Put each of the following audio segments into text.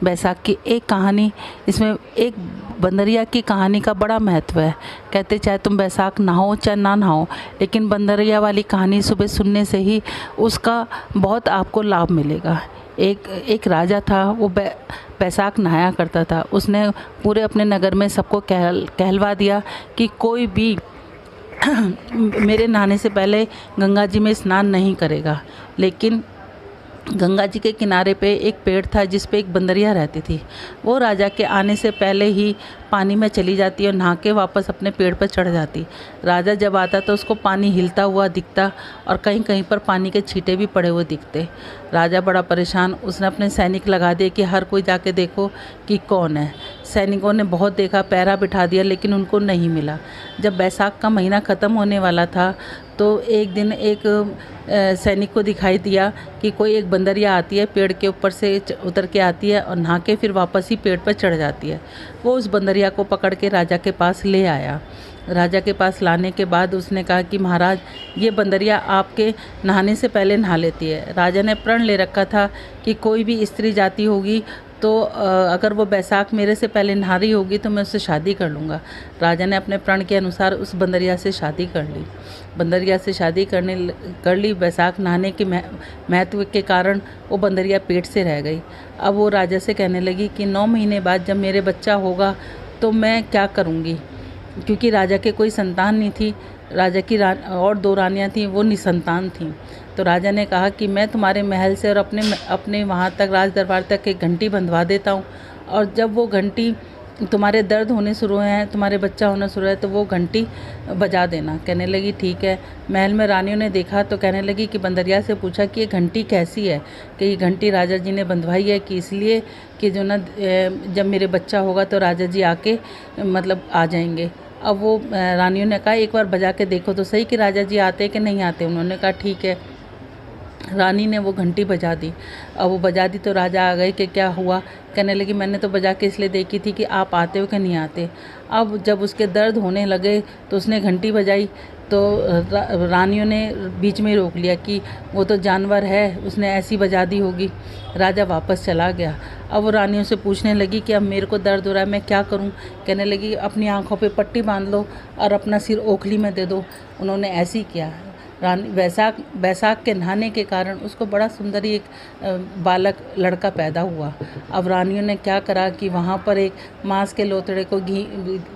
बैसाख की एक कहानी, इसमें एक बंदरिया की कहानी का बड़ा महत्व है। कहते चाहे तुम बैसाख नहाओ चाहे ना नहाओ, लेकिन बंदरिया वाली कहानी सुबह सुनने से ही उसका बहुत आपको लाभ मिलेगा। एक राजा था, वो बैसाख नहाया करता था। उसने पूरे अपने नगर में सबको कहलवा दिया कि कोई भी मेरे नहाने से पहले गंगा जी में स्नान नहीं करेगा। लेकिन गंगा जी के किनारे पे एक पेड़ था जिस पे एक बंदरिया रहती थी। वो राजा के आने से पहले ही पानी में चली जाती और नहा के वापस अपने पेड़ पर चढ़ जाती। राजा जब आता तो उसको पानी हिलता हुआ दिखता और कहीं कहीं पर पानी के छींटे भी पड़े हुए दिखते। राजा बड़ा परेशान, उसने अपने सैनिक लगा दिए कि हर कोई जाके देखो कि कौन है। सैनिकों ने बहुत देखा, पहरा बिठा दिया, लेकिन उनको नहीं मिला। जब बैसाख का महीना ख़त्म होने वाला था तो एक दिन एक सैनिक को दिखाई दिया कि कोई एक बंदरिया आती है, पेड़ के ऊपर से उतर के आती है और नहा के फिर वापस ही पेड़ पर चढ़ जाती है। वो उस बंदरिया को पकड़ के राजा के पास ले आया। राजा के पास लाने के बाद उसने कहा कि महाराज, ये बंदरिया आपके नहाने से पहले नहा लेती है। राजा ने प्रण ले रखा था कि कोई भी स्त्री जाति होगी तो अगर वो बैसाख मेरे से पहले नहा रही होगी तो मैं उससे शादी कर लूँगा। राजा ने अपने प्रण के अनुसार उस बंदरिया से शादी कर ली। बंदरिया से शादी कर ली। बैसाख नहाने के महत्व के कारण वो बंदरिया पेट से रह गई। अब वो राजा से कहने लगी कि 9 महीने बाद जब मेरे बच्चा होगा तो मैं क्या करूँगी, क्योंकि राजा के कोई संतान नहीं थी। राजा की और 2 रानियाँ थीं, वो निसंतान थीं। तो राजा ने कहा कि मैं तुम्हारे महल से और अपने वहाँ तक राज दरबार तक एक घंटी बंधवा देता हूँ, और जब वो घंटी तुम्हारे दर्द होने शुरू हुए हैं, तुम्हारे बच्चा होना शुरू है, तो वो घंटी बजा देना। कहने लगी ठीक है। महल में रानियों ने देखा तो कहने लगी कि बंदरिया से पूछा कि ये घंटी कैसी है, कि ये घंटी राजा जी ने बंधवाई है कि इसलिए कि जो ना जब मेरे बच्चा होगा तो राजा जी आके मतलब आ जाएंगे। अब वो रानियों ने कहा एक बार बजा के देखो तो सही कि राजा जी आते कि नहीं आते। उन्होंने कहा ठीक है। रानी ने वो घंटी बजा दी। अब वो बजा दी तो राजा आ गए कि क्या हुआ। कहने लगी मैंने तो बजा के इसलिए देखी थी कि आप आते हो कि नहीं आते। अब जब उसके दर्द होने लगे तो उसने घंटी बजाई तो रानियों ने बीच में रोक लिया कि वो तो जानवर है, उसने ऐसी बजा दी होगी। राजा वापस चला गया। अब वो रानियों से पूछने लगी कि अब मेरे को दर्द हो रहा है, मैं क्या करूं। कहने लगी अपनी आंखों पे पट्टी बांध लो और अपना सिर ओखली में दे दो। उन्होंने ऐसे ही किया। रानी बैसाख के नहाने के कारण उसको बड़ा सुंदर एक बालक लड़का पैदा हुआ। अब रानियों ने क्या करा कि वहाँ पर एक मांस के लोथड़े को घी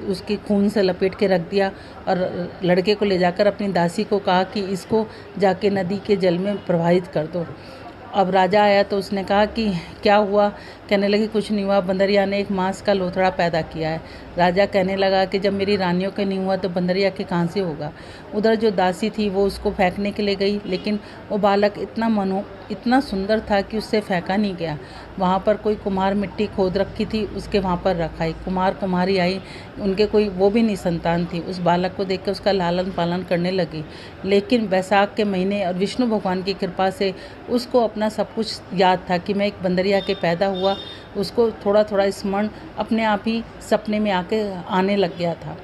उसकी खून से लपेट के रख दिया और लड़के को ले जाकर अपनी दासी को कहा कि इसको जाके नदी के जल में प्रवाहित कर दो। अब राजा आया तो उसने कहा कि क्या हुआ। कहने लगी कुछ नहीं हुआ, बंदरिया ने एक मांस का लोथड़ा पैदा किया है। राजा कहने लगा कि जब मेरी रानियों के नहीं हुआ तो बंदरिया के कहाँ से होगा। उधर जो दासी थी वो उसको फेंकने के लिए गई, लेकिन वो बालक इतना सुंदर था कि उससे फेंका नहीं गया। वहाँ पर कोई कुम्हार मिट्टी खोद रखी थी, उसके वहाँ पर रखाई। कुम्हार कुम्हारी आई, उनके कोई वो भी नहीं संतान थी। उस बालक को देख कर उसका लालन पालन करने लगी। लेकिन बैसाख के महीने और विष्णु भगवान की कृपा से उसको अपना सब कुछ याद था कि मैं एक बंदरिया के पैदा हुआ। उसको थोड़ा थोड़ा स्मरण अपने आप ही सपने में आने लग गया था।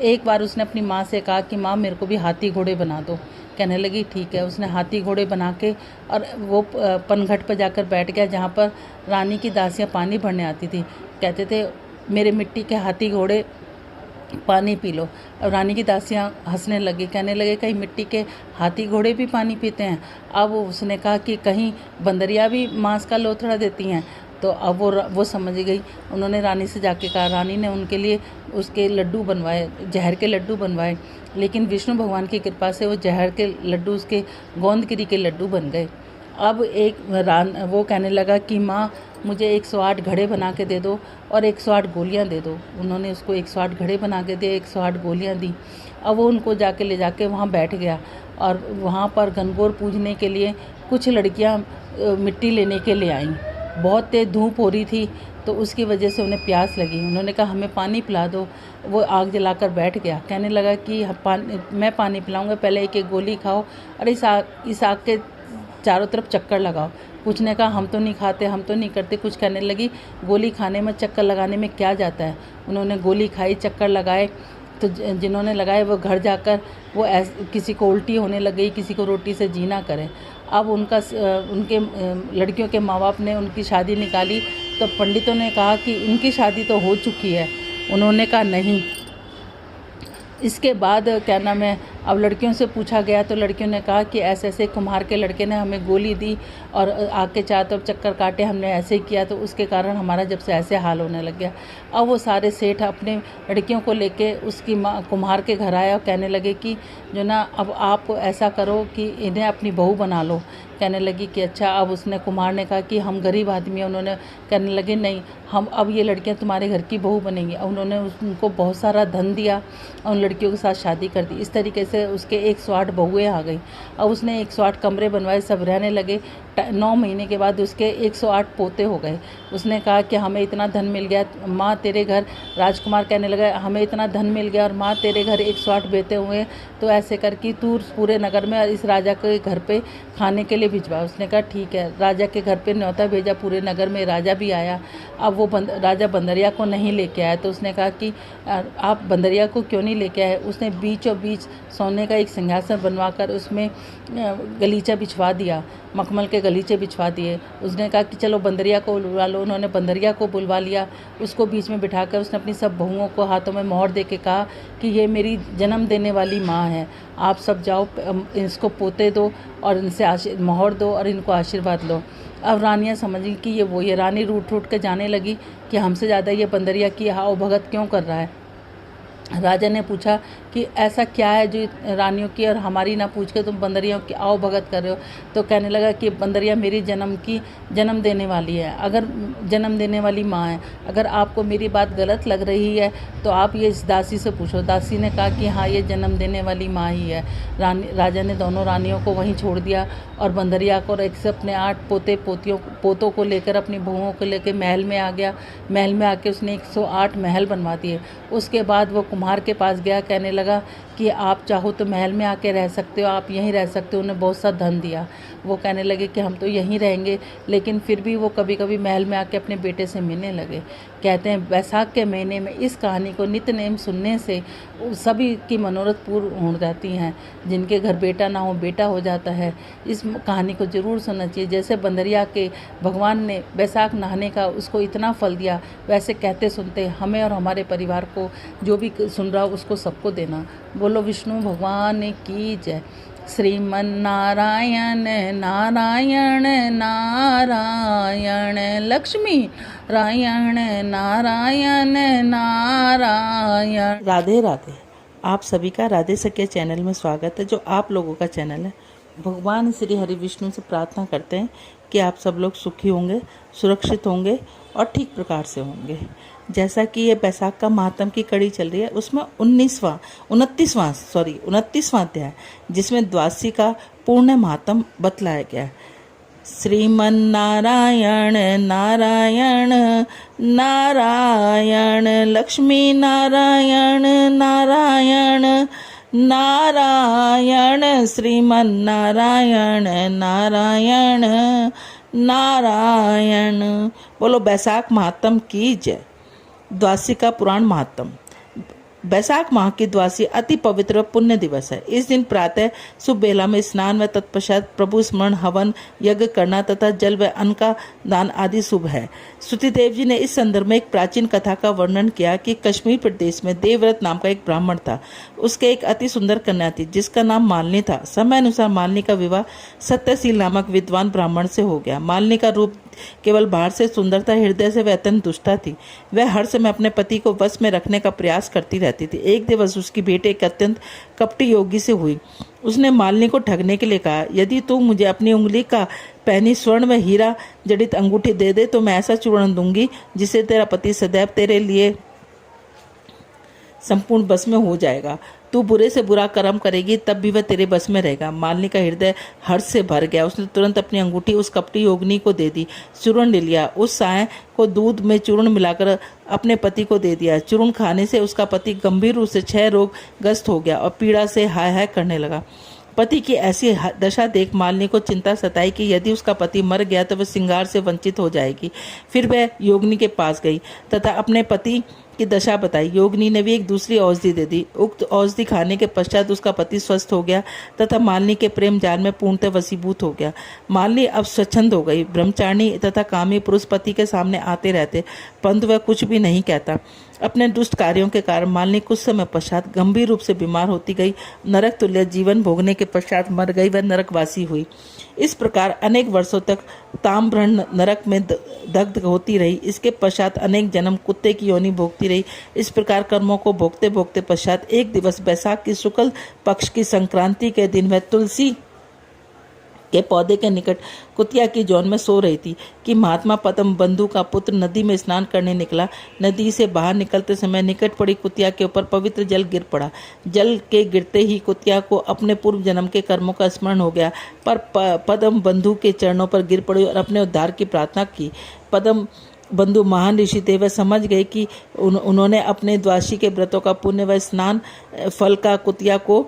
एक बार उसने अपनी माँ से कहा कि माँ मेरे को भी हाथी घोड़े बना दो। कहने लगी ठीक है। उसने हाथी घोड़े बना के और वो पनघट पर जाकर बैठ गया जहाँ पर रानी की दासियाँ पानी भरने आती थी। कहते थे मेरे मिट्टी के हाथी घोड़े पानी पी लो। और रानी की दासियाँ हंसने लगी, कहने लगे कहीं मिट्टी के हाथी घोड़े भी पानी पीते हैं। अब उसने कहा कि कहीं बंदरिया भी मांस का लोथड़ा देती हैं। तो अब वो समझ गई। उन्होंने रानी से जाके कहा। रानी ने उनके लिए उसके लड्डू बनवाए, जहर के लड्डू बनवाए। लेकिन विष्णु भगवान की कृपा से वो जहर के लड्डू उसके गोंदगिरी के लड्डू बन गए। अब वो कहने लगा कि माँ मुझे 108 घड़े बना के दे दो और 108 गोलियाँ दे दो। उन्होंने उसको 108 घड़े बना के दिए, 108 गोलियाँ दी। अब वो उनको ले जाके वहाँ बैठ गया और वहाँ पर गणगौर पूजने के लिए कुछ लड़कियाँ मिट्टी लेने के लिए आईं। बहुत तेज़ धूप हो रही थी तो उसकी वजह से उन्हें प्यास लगी। उन्होंने कहा हमें पानी पिला दो। वो आग जलाकर बैठ गया। कहने लगा कि मैं पानी पिलाऊंगा, पहले एक एक गोली खाओ और इस आग के चारों तरफ चक्कर लगाओ। कुछ ने कहा हम तो नहीं खाते, हम तो नहीं करते। कुछ कहने लगी गोली खाने में चक्कर लगाने में क्या जाता है। उन्होंने गोली खाई, चक्कर लगाए। तो जिन्होंने लगाए वो घर जाकर वो किसी को उल्टी होने लग गई, किसी को रोटी से जी ना करे। अब उनके लड़कियों के माँ बाप ने उनकी शादी निकाली तो पंडितों ने कहा कि इनकी शादी तो हो चुकी है। उन्होंने कहा नहीं। इसके बाद क्या नाम है, अब लड़कियों से पूछा गया तो लड़कियों ने कहा कि ऐसे ऐसे कुम्हार के लड़के ने हमें गोली दी और आके चारों तरफ चक्कर काटे, हमने ऐसे ही किया तो उसके कारण हमारा जब से ऐसे हाल होने लग गया। अब वो सारे सेठ अपने लड़कियों को लेके उसकी माँ कुम्हार के घर आए और कहने लगे कि जो ना अब आप ऐसा करो कि इन्हें अपनी बहू बना लो। कहने लगी कि अच्छा। अब उसने कुम्हार ने कहा कि हम गरीब आदमी हैं। उन्होंने कहने लगे नहीं, हम अब ये लड़कियां तुम्हारे घर की बहू बनेंगी। अब उन्होंने उनको बहुत सारा धन दिया और उन लड़कियों के साथ शादी कर दी। इस तरीके से उसके 108 बहुएँ आ गई। अब उसने 108 कमरे बनवाए, सब रहने लगे। 9 महीने के बाद उसके 108 पोते हो गए। उसने कहा कि हमें इतना धन मिल गया माँ तेरे घर। राजकुमार कहने लगा हमें इतना धन मिल गया और माँ तेरे घर 108 बेटे हुए, तो ऐसे कर कि तू पूरे नगर में इस राजा के घर पे खाने के लिए भिजवा। उसने कहा ठीक है। राजा के घर पे न्योता भेजा, पूरे नगर में राजा भी आया। अब वो राजा बंदरिया को नहीं लेके आया तो उसने कहा कि आप बंदरिया को क्यों नहीं लेके आए। उसने बीचों बीच सोने का एक सिंहासन बनवाकर उसमें गलीचा बिछवा दिया, मखमल के गलीचे बिछवा दिए। उसने कहा कि चलो बंदरिया को बुलवा लो। उन्होंने बंदरिया को बुलवा लिया। उसको बीच में बिठाकर उसने अपनी सब बहुओं को हाथों में मोहर दे के कहा कि ये मेरी जन्म देने वाली माँ है, आप सब जाओ इसको पोते दो और इनसे मोहर दो और इनको आशीर्वाद लो। अब रानियाँ समझी कि ये वो, ये रानी रूठ रूठ के जाने लगी कि हमसे ज़्यादा ये बंदरिया की आओ भगत क्यों कर रहा है। राजा ने पूछा कि ऐसा क्या है जो रानियों की और हमारी ना पूछ के तुम बंदरियों की आओ भगत कर रहे हो। तो कहने लगा कि बंदरिया मेरी जन्म देने वाली है, अगर जन्म देने वाली माँ है। अगर आपको मेरी बात गलत लग रही है तो आप ये इस दासी से पूछो। दासी ने कहा कि हाँ ये जन्म देने वाली माँ ही है। राजा ने दोनों रानियों को वहीं छोड़ दिया और बंदरिया को और एक से अपने 8 पोतों को लेकर अपनी बहुओं को लेकर महल में आ गया। महल में आके उसने 108 महल बनवा दिए। उसके बाद वो कुम्हार के पास गया, कहने लगा कि आप चाहो तो महल में आके रह सकते हो, आप यहीं रह सकते हो। उन्हें बहुत सा धन दिया। वो कहने लगे कि हम तो यहीं रहेंगे, लेकिन फिर भी वो कभी कभी महल में आके अपने बेटे से मिलने लगे। कहते हैं बैसाख के महीने में इस कहानी को नित्य नेम सुनने से सभी की मनोरथ पूर्ण हो जाती हैं। जिनके घर बेटा ना हो बेटा हो जाता है। इस कहानी को ज़रूर सुनना चाहिए। जैसे बंदरिया के भगवान ने बैसाख नहाने का उसको इतना फल दिया, वैसे कहते सुनते हमें और हमारे परिवार को, जो भी सुन रहा हो उसको सबको देना। बोलो विष्णु भगवान की जय। श्रीमन नारायण नारायण नारायण, लक्ष्मी नारायण नारायण नारायण। राधे राधे। आप सभी का राधे सखिया चैनल में स्वागत है, जो आप लोगों का चैनल है। भगवान श्री हरि विष्णु से प्रार्थना करते हैं कि आप सब लोग सुखी होंगे, सुरक्षित होंगे और ठीक प्रकार से होंगे। जैसा कि ये बैसाख का महात्म की कड़ी चल रही है, उसमें 29वां अध्याय जिसमें द्वादशी का पूर्ण महात्म बतलाया गया है। श्रीमन नारायण नारायण नारायण, लक्ष्मी नारायण नारायण नारायण, श्रीमन नारायण नारायण नारायण। बोलो बैसाख महात्म की जय। द्वादशी का पुराण महात्म। बैसाख माह की द्वादशी अति पवित्र व पुण्य दिवस है। इस दिन प्रातः शुभ बेला में स्नान व तत्पश्चात प्रभु स्मरण, हवन, यज्ञ करना तथा जल व अन्न का दान आदि शुभ है। श्रुतिदेव जी ने इस संदर्भ में एक प्राचीन कथा का वर्णन किया कि कश्मीर प्रदेश में देवव्रत नाम का एक ब्राह्मण था। उसके एक अति सुंदर कन्या थी जिसका नाम मालिनी था। समय अनुसार मालिनी का विवाह सत्यशील नामक विद्वान ब्राह्मण से हो गया। मालिनी का रूप केवल बाहर से सुंदर था, हृदय से वह अत्यंत दुष्टा थी। वह हर समय अपने पति को वश में रखने का प्रयास करती रहती थी। एक दिवस उसकी भेंट एक अत्यंत कपटी योगी से हुई। उसने मालिनी को ठगने के लिए कहा, यदि तू मुझे अपनी उंगली का पहनी स्वर्ण व हीरा जड़ित अंगूठी दे दे तो मैं ऐसा चूर्ण दूंगी जिससे तेरा पति सदैव तेरे लिए संपूर्ण बस में हो जाएगा। तू बुरे से बुरा कर्म करेगी तब भी वह तेरे बस में रहेगा। मालिनी का हृदय हर्ष से भर गया। उसने तुरंत अपनी अंगूठी उस कपटी योगिनी को दे दी। चूर्ण ले लिया। उस साय को दूध में चूर्ण मिलाकर अपने पति को दे दिया। चूर्ण खाने से उसका पति गंभीर रूप से 6 रोग ग्रस्त हो गया और पीड़ा से हाय हाय करने लगा। पति की ऐसी दशा देख मालिनी को चिंता सताई कि यदि उसका पति मर गया तो वह श्रृंगार से वंचित हो जाएगी। फिर वह योगिनी के पास गई तथा अपने पति की दशा बताई। योगिनी ने भी एक दूसरी औषधि दे दी। उक्त औषधि खाने के पश्चात उसका पति स्वस्थ हो गया तथा मालिनी के प्रेम जाल में पूर्णतः वशीभूत हो गया। मालिनी अब स्वच्छंद हो गई। ब्रह्मचारिणी तथा कामी पुरुष पति के सामने आते रहते, परंतु वह कुछ भी नहीं कहता। अपने दुष्ट कार्यों के कारण मालिनी कुछ समय पश्चात गंभीर रूप से बीमार होती गई। नरक तुल्य जीवन भोगने के पश्चात मर गई। वह नरकवासी हुई। इस प्रकार अनेक वर्षों तक ताम्रहरण नरक में दग्ध होती रही। इसके पश्चात अनेक जन्म कुत्ते की योनि भोगती रही। इस प्रकार कर्मों को भोगते भोगते पश्चात एक दिवस बैसाख की शुक्ल पक्ष की संक्रांति के दिन वह तुलसी के पौधे के निकट कुतिया की जौन में सो रही थी कि महात्मा पद्म बंधु का पुत्र नदी में स्नान करने निकला। नदी से बाहर निकलते समय निकट पड़ी कुतिया के ऊपर पवित्र जल गिर पड़ा। जल के गिरते ही कुतिया को अपने पूर्व जन्म के कर्मों का स्मरण हो गया, पर पद्म बंधु के चरणों पर गिर पड़ी और अपने उद्धार की प्रार्थना की। पद्म बंधु महान ऋषि थे। वह समझ गए कि उन्होंने अपने द्वादशी के व्रतों का पुण्य व स्नान फल का कुतिया को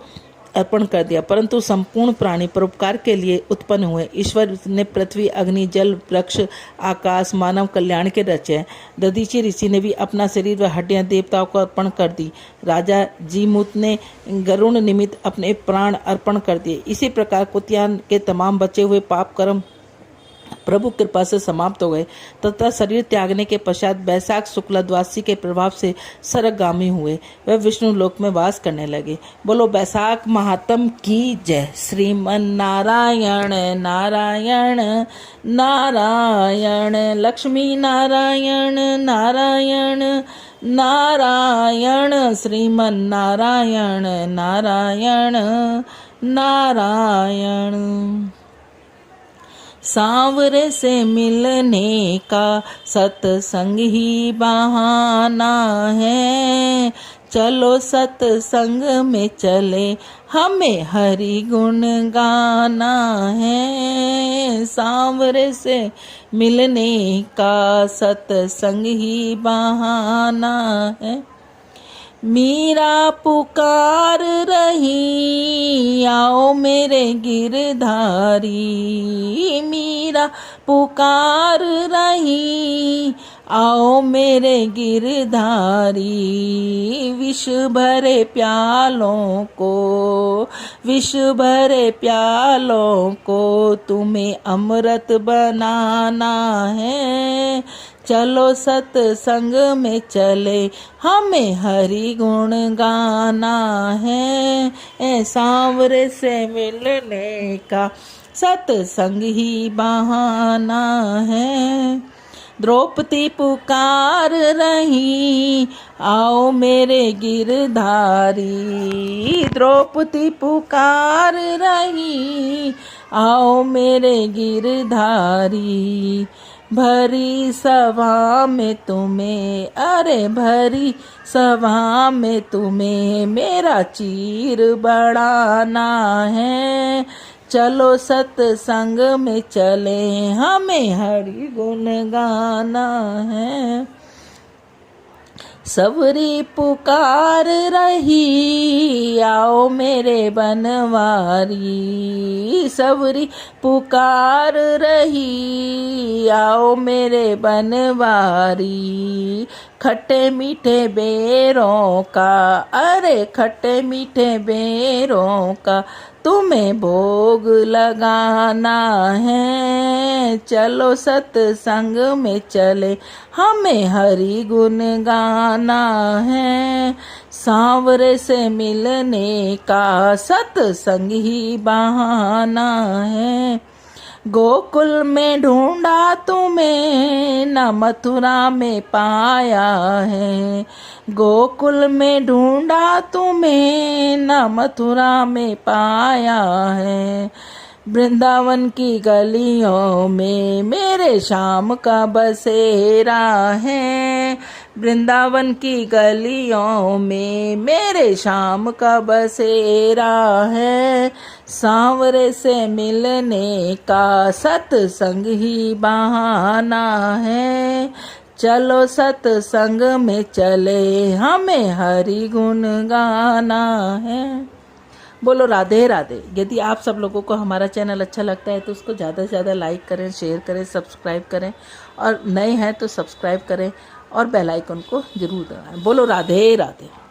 अर्पण कर दिया, परंतु संपूर्ण प्राणी परोपकार के लिए उत्पन्न हुए। ईश्वर ने पृथ्वी, अग्नि, जल, वृक्ष, आकाश मानव कल्याण के रचे हैं। दधीची ऋषि ने भी अपना शरीर व हड्डियां देवताओं को अर्पण कर दी। राजा जीमूत ने गरुण निमित्त अपने प्राण अर्पण कर दिए। इसी प्रकार कुतिया के तमाम बचे हुए पाप कर्म प्रभु कृपा से समाप्त हो गए तथा शरीर त्यागने के पश्चात बैसाख शुक्ला द्वादशी के प्रभाव से सरगामी हुए। वह विष्णु लोक में वास करने लगे। बोलो बैसाख महात्म की जय। श्रीमन नारायण नारायण नारायण, लक्ष्मी नारायण नारायण नारायण, श्रीमन नारायण नारायण नारायण। सांवरे से मिलने का सत्संग ही बहाना है। चलो सत्संग में चले, हमें हरि गुण गाना है। सांवरे से मिलने का सत्संग ही बहाना है। मीरा पुकार रही, आओ मेरे गिरधारी। मीरा पुकार रही, आओ मेरे गिरधारी। विष भरे प्यालों को, विष भरे प्यालों को तुम्हें अमृत बनाना है। चलो सत्संग में चले, हमें हरि गुण गाना है। सांवरे से मिलने का सत्संग ही बहाना है। द्रौपदी पुकार रही, आओ मेरे गिरधारी। द्रौपदी पुकार रही, आओ मेरे गिरधारी। भरी सभा में तुम्हें, अरे भरी सभा में तुम्हें मेरा चीर बढ़ाना है। चलो सत्संग में चले, हमें हरि गुण गाना है। सबरी पुकार रही, आओ मेरे बनवारी। सबरी पुकार रही, आओ मेरे बनवारी। खट्टे मीठे बेरों का, अरे खट्टे मीठे बेरों का तुम्हें भोग लगाना है। चलो सत्संग में चले, हमें हरि गुण गाना है। सांवरे से मिलने का सत्संग ही बहाना है। गोकुल में ढूंढा तुम्हें, न मथुरा में पाया है। गोकुल में ढूंढा तुम्हें, न मथुरा में पाया है। वृंदावन की गलियों में मेरे श्याम का बसेरा है। वृंदावन की गलियों में मेरे श्याम का बसेरा है। सांवरे से मिलने का सत्संग ही बहाना है। चलो सत्संग में चले, हमें हरि गुण गाना है। बोलो राधे राधे। यदि आप सब लोगों को हमारा चैनल अच्छा लगता है तो उसको ज़्यादा से ज़्यादा लाइक करें, शेयर करें, सब्सक्राइब करें, और नए हैं तो सब्सक्राइब करें और बेल आइकन को ज़रूर दबाएं। बोलो राधे राधे।